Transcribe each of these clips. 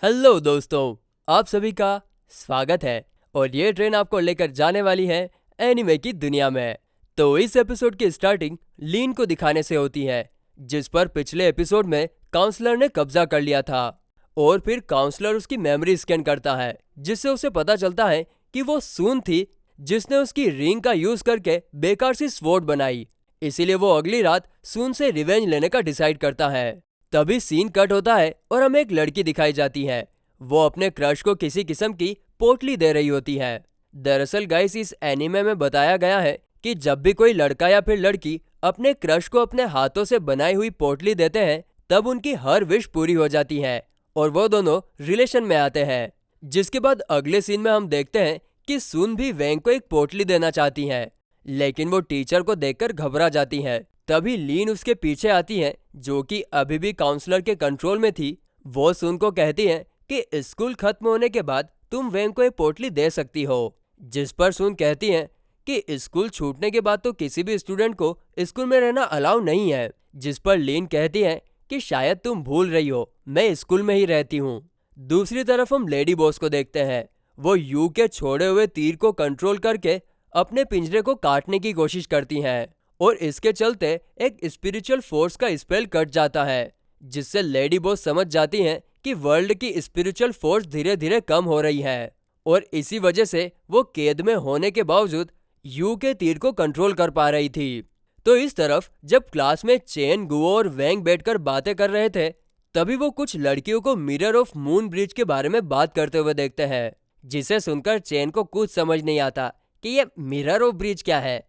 Hello दोस्तों, आप सभी का स्वागत है और ये ट्रेन आपको लेकर जाने वाली है एनिमे की दुनिया में। तो इस एपिसोड की स्टार्टिंग लीन को दिखाने से होती है, जिस पर पिछले एपिसोड में काउंसलर ने कब्जा कर लिया था। और फिर काउंसलर उसकी मेमोरी स्कैन करता है, जिससे उसे पता चलता है कि वो सून थी जिसने उसकी रिंग का यूज करके बेकार सी स्वॉर्ड बनाई। इसीलिए वो अगली रात सून से रिवेंज लेने का डिसाइड करता है। तभी सीन कट होता है और हमें एक लड़की दिखाई जाती है। वो अपने क्रश को किसी किस्म की पोटली दे रही होती है। दरअसल गाइस, इस एनीमे में बताया गया है कि जब भी कोई लड़का या फिर लड़की अपने क्रश को अपने हाथों से बनाई हुई पोटली देते हैं, तब उनकी हर विश पूरी हो जाती है और वो दोनों रिलेशन में आते हैं। जिसके बाद अगले सीन में हम देखते हैं कि सुन भी वेंग को एक पोटली देना चाहती है, लेकिन वो टीचर को देखकर घबरा जाती है। तभी लीन उसके पीछे आती है, जो कि अभी भी काउंसलर के कंट्रोल में थी। वो सुन को कहती है कि स्कूल खत्म होने के बाद तुम वेंग को एक पोटली दे सकती हो। जिस पर सुन कहती है कि स्कूल छूटने के बाद तो किसी भी स्टूडेंट को स्कूल में रहना अलाउ नहीं है। जिस पर लीन कहती है कि शायद तुम भूल रही हो, मैं स्कूल में ही रहती हूँ। दूसरी तरफ हम लेडी बॉस को देखते हैं। वो यू के छोड़े हुए तीर को कंट्रोल करके अपने पिंजरे को काटने की कोशिश करती हैं और इसके चलते एक स्पिरिचुअल फोर्स का स्पेल कट जाता है, जिससे लेडी बॉस समझ जाती हैं कि वर्ल्ड की स्पिरिचुअल फोर्स धीरे धीरे कम हो रही है और इसी वजह से वो कैद में होने के बावजूद यू के तीर को कंट्रोल कर पा रही थी। तो इस तरफ जब क्लास में चेन, गुओ और वेंग बैठकर बातें कर रहे थे, तभी वो कुछ लड़कियों को मिरर ऑफ मून ब्रिज के बारे में बात करते हुए देखते हैं, जिसे सुनकर चेन को कुछ समझ नहीं आता कि ये मिरर ऑफ ब्रिज क्या है।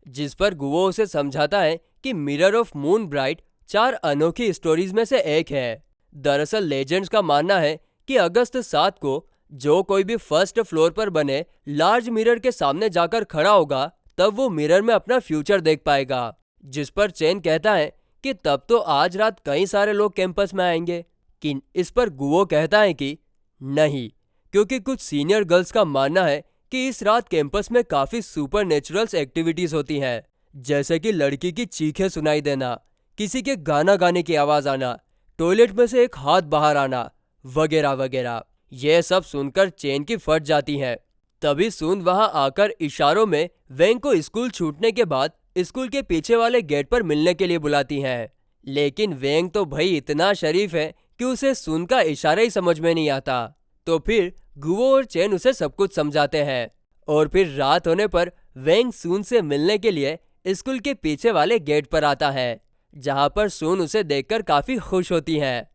जिस पर गुओ उसे समझाता है कि मिरर ऑफ मून ब्राइट 4 अनोखी स्टोरीज में से एक है। दरअसल लेजेंड्स का मानना है कि अगस्त 7 को जो कोई भी फर्स्ट फ्लोर पर बने लार्ज मिरर के सामने जाकर खड़ा होगा, तब वो मिरर में अपना फ्यूचर देख पाएगा। जिस पर चेन कहता है कि तब तो आज रात कई सारे लोग कैंपस में आएंगे। कि इस पर गुओ कहता है कि नहीं, क्योंकि कुछ सीनियर गर्ल्स का मानना है कि इस रात कैंपस में काफी सुपर नेचुरल्स एक्टिविटीज होती हैं, जैसे कि लड़की की चीखें सुनाई देना, किसी के गाना गाने की आवाज आना, टॉयलेट में से एक हाथ बाहर आना, वगैरह वगैरह। यह सब सुनकर चेन की फट जाती है। तभी सुन वहां आकर इशारों में वेंग को स्कूल छूटने के बाद स्कूल के पीछे वाले गेट पर मिलने के लिए बुलाती है। लेकिन वेंग तो भाई इतना शरीफ है कि उसे सुन का इशारा ही समझ में नहीं आता। तो फिर गुओ और चेन उसे सब कुछ समझाते हैं और फिर रात होने पर वेंग सून से मिलने के लिए स्कूल के पीछे वाले गेट पर आता है, जहां पर सून उसे देखकर काफी खुश होती है।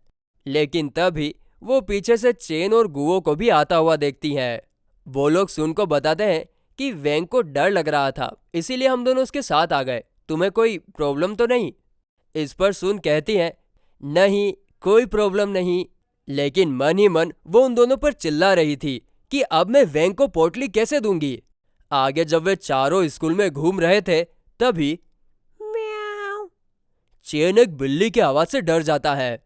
लेकिन तभी वो पीछे से चेन और गुओ को भी आता हुआ देखती है। वो लोग सून को बताते हैं कि वेंग को डर लग रहा था, इसीलिए हम दोनों उसके साथ आ गए। तुम्हें कोई प्रॉब्लम तो नहीं? इस पर सून कहती है नहीं, कोई प्रॉब्लम नहीं। लेकिन मन ही मन वो उन दोनों पर चिल्ला रही थी कि अब मैं वेंग को पोटली कैसे दूंगी। आगे जब वे चारों स्कूल में घूम रहे थे, तभी म्याऊ चेन एक बिल्ली की आवाज से डर जाता है,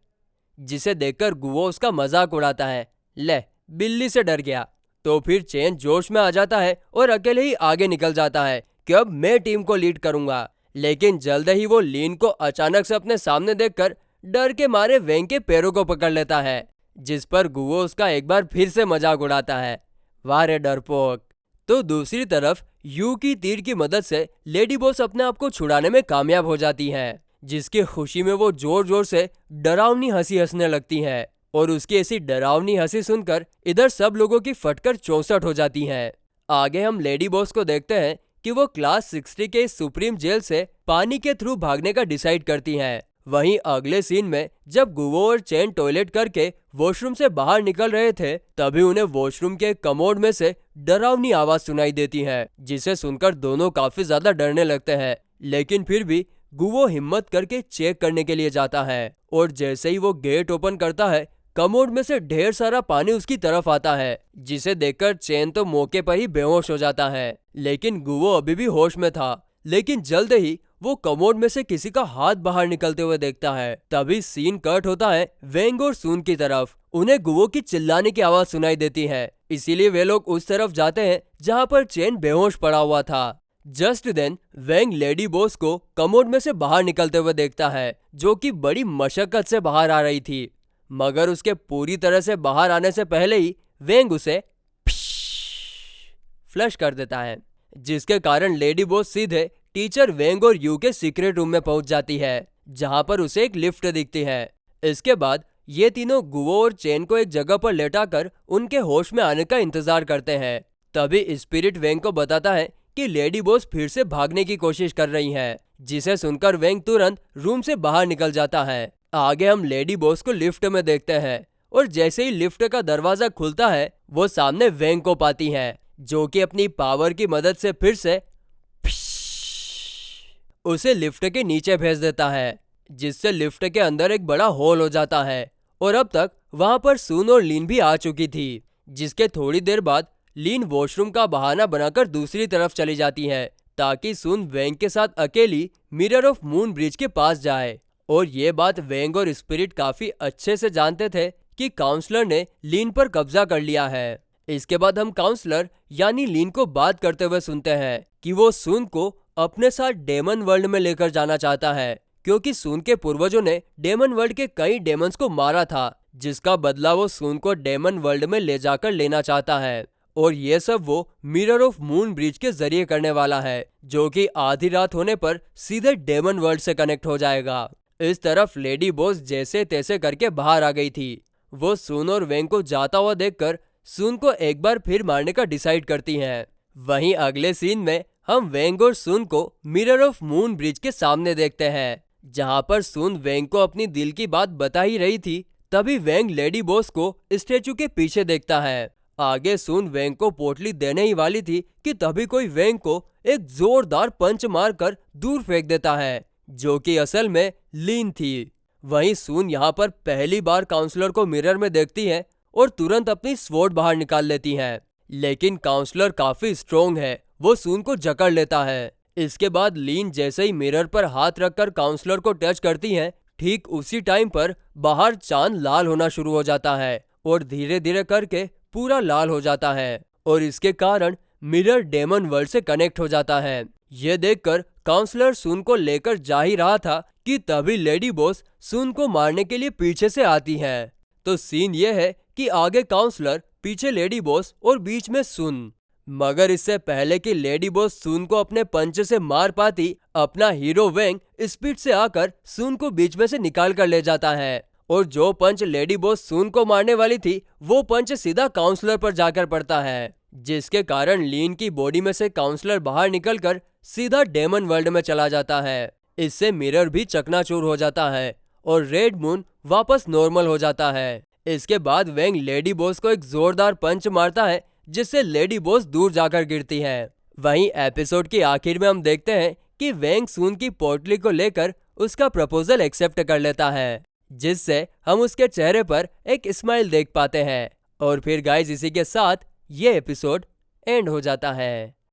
जिसे देखकर गुओ उसका मजाक उड़ाता है। ले, बिल्ली से डर गया। तो फिर चेन जोश में आ जाता है और अकेले ही आगे निकल जाता है कि अब मैं टीम को लीड करूंगा। लेकिन जल्द ही वो लीन को अचानक से अपने सामने देखकर डर के मारे वेंग के पैरों को पकड़ लेता है, जिस पर गुओ उसका एक बार फिर से मजाक उड़ाता है। वाह रे डरपोक। तो दूसरी तरफ यू की तीर की मदद से लेडी बॉस अपने आप को छुड़ाने में कामयाब हो जाती है, जिसकी खुशी में वो जोर जोर से डरावनी हंसी हंसने लगती है और उसकी ऐसी डरावनी हंसी सुनकर इधर सब लोगों की फटकर 64 हो जाती है। आगे हम लेडी बॉस को देखते हैं कि वो क्लास 60 के सुप्रीम जेल से पानी के थ्रू भागने का डिसाइड करती हैं। वहीं अगले सीन में जब गुओ और चेन टॉयलेट करके वॉशरूम से बाहर निकल रहे थे, तभी उन्हें वॉशरूम के कमोड में से डरावनी आवाज सुनाई देती है, जिसे सुनकर दोनों काफी ज्यादा डरने लगते हैं। लेकिन फिर भी गुओ हिम्मत करके चेक करने के लिए जाता है और जैसे ही वो गेट ओपन करता है, कमोड में से ढेर सारा पानी उसकी तरफ आता है, जिसे देखकर चेन तो मौके पर ही बेहोश हो जाता है। लेकिन गुओ अभी भी होश में था। लेकिन जल्द ही वो कमोड में से किसी का हाथ बाहर निकलते हुए देखता है। तभी सीन कट होता है वेंग और सून की तरफ। उन्हें गुओ की चिल्लाने की आवाज सुनाई देती है, इसीलिए वे लोग उस तरफ जाते हैं जहां पर चेन बेहोश पड़ा हुआ था। जस्ट देन वेंग लेडी बॉस को कमोड में से बाहर निकलते हुए देखता है, जो कि बड़ी मशक्कत से बाहर आ रही थी, मगर उसके पूरी तरह से बाहर आने से पहले ही वेंग उसे फ्लश कर देता है, जिसके कारण लेडी बॉस सीधे टीचर वेंग और यू के सीक्रेट रूम में पहुंच जाती है, जहां पर उसे एक लिफ्ट दिखती है। इसके बाद ये तीनों गुवो और चेन को एक जगह पर लेटाकर उनके होश में आने का इंतजार करते हैं। तभी स्पिरिट वेंग को बताता है कि लेडी बॉस फिर से भागने की कोशिश कर रही है, जिसे सुनकर वेंग तुरंत रूम से बाहर निकल जाता है। आगे हम लेडी बॉस को लिफ्ट में देखते हैं और जैसे ही लिफ्ट का दरवाजा खुलता है, वो सामने वेंग को पाती है, जो कि अपनी पावर की मदद से फिर से उसे लिफ्ट के नीचे भेज देता है, जिससे लिफ्ट के अंदर एक बड़ा होल हो जाता है। और अब तक वहां पर सून और लीन भी आ चुकी थी, जिसके थोड़ी देर बाद लीन वॉशरूम का बहाना बनाकर दूसरी तरफ चली जाती है, ताकि सून वेंग के साथ अकेली मिरर ऑफ मून ब्रिज के पास जाए। और ये बात वेंग और स्पिरिट काफी अच्छे से जानते थे कि काउंसलर ने लीन पर कब्जा कर लिया है। इसके बाद हम काउंसलर यानी लीन को बात करते हुए सुनते हैं कि वो सून को अपने साथ डेमन वर्ल्ड में लेकर जाना चाहता है, क्योंकि सून के पूर्वजों ने डेमन वर्ल्ड के कई डेमन्स को मारा था, जिसका बदला वो सून को डेमन वर्ल्ड में ले जाकर लेना चाहता है। और ये सब वो मिरर ऑफ मून ब्रिज के जरिए करने वाला है, जो कि आधी रात होने पर सीधे डेमन वर्ल्ड से कनेक्ट हो जाएगा। इस तरफ लेडी बॉस जैसे तैसे करके बाहर आ गई थी। वो सून और वेंग को जाता हुआ देखकर सून को एक बार फिर मारने का डिसाइड करती हैं। वहीं अगले सीन में हम वेंग और सून को मिरर ऑफ मून ब्रिज के सामने देखते हैं, जहां पर सून वेंग को अपनी दिल की बात बता ही रही थी। तभी वेंग लेडी बॉस को स्टेचू के पीछे देखता है। आगे सून वेंग को पोटली देने ही वाली थी कि तभी कोई वेंग को एक जोरदार पंच मारकर दूर फेंक देता है, जो कि असल में लीन थी। वहीं सून यहाँ पर पहली बार काउंसलर को मिरर में देखती है और तुरंत अपनी स्वॉर्ड बाहर निकाल लेती है, लेकिन काउंसलर काफी स्ट्रोंग है, वो सून को जकड़ लेता है। इसके बाद लीन जैसे ही मिरर पर हाथ रखकर काउंसलर को टच करती है, ठीक उसी टाइम पर बाहर चांद लाल होना शुरू हो जाता है और धीरे धीरे करके पूरा लाल हो जाता है, और इसके कारण मिरर डेमन वर्ल्ड से कनेक्ट हो जाता है। ये देखकर काउंसलर सून को लेकर जा ही रहा था कि तभी लेडी बॉस सून को मारने के लिए पीछे से आती है। तो सीन ये है कि आगे काउंसलर, पीछे लेडी बॉस और बीच में सून। मगर इससे पहले कि लेडी बॉस सून को अपने पंच से मार पाती, अपना हीरो वेंग स्पीड से आकर सून को बीच में से निकाल कर ले जाता है, और जो पंच लेडी बॉस सून को मारने वाली थी, वो पंच सीधा काउंसलर पर जाकर पड़ता है, जिसके कारण लीन की बॉडी में से काउंसलर बाहर निकलकर सीधा डेमन वर्ल्ड में चला जाता है। इससे मिरर भी चकनाचूर हो जाता है और रेड मून वापस नॉर्मल हो जाता है। इसके बाद वेंग लेडी बॉस को एक जोरदार पंच मारता है, जिससे लेडी बॉस दूर जाकर गिरती है। वहीं एपिसोड के आखिर में हम देखते हैं कि वेंग सून की पोटली को लेकर उसका प्रपोजल एक्सेप्ट कर लेता है, जिससे हम उसके चेहरे पर एक स्माइल देख पाते हैं। और फिर गाइस, इसी के साथ ये एपिसोड एंड हो जाता है।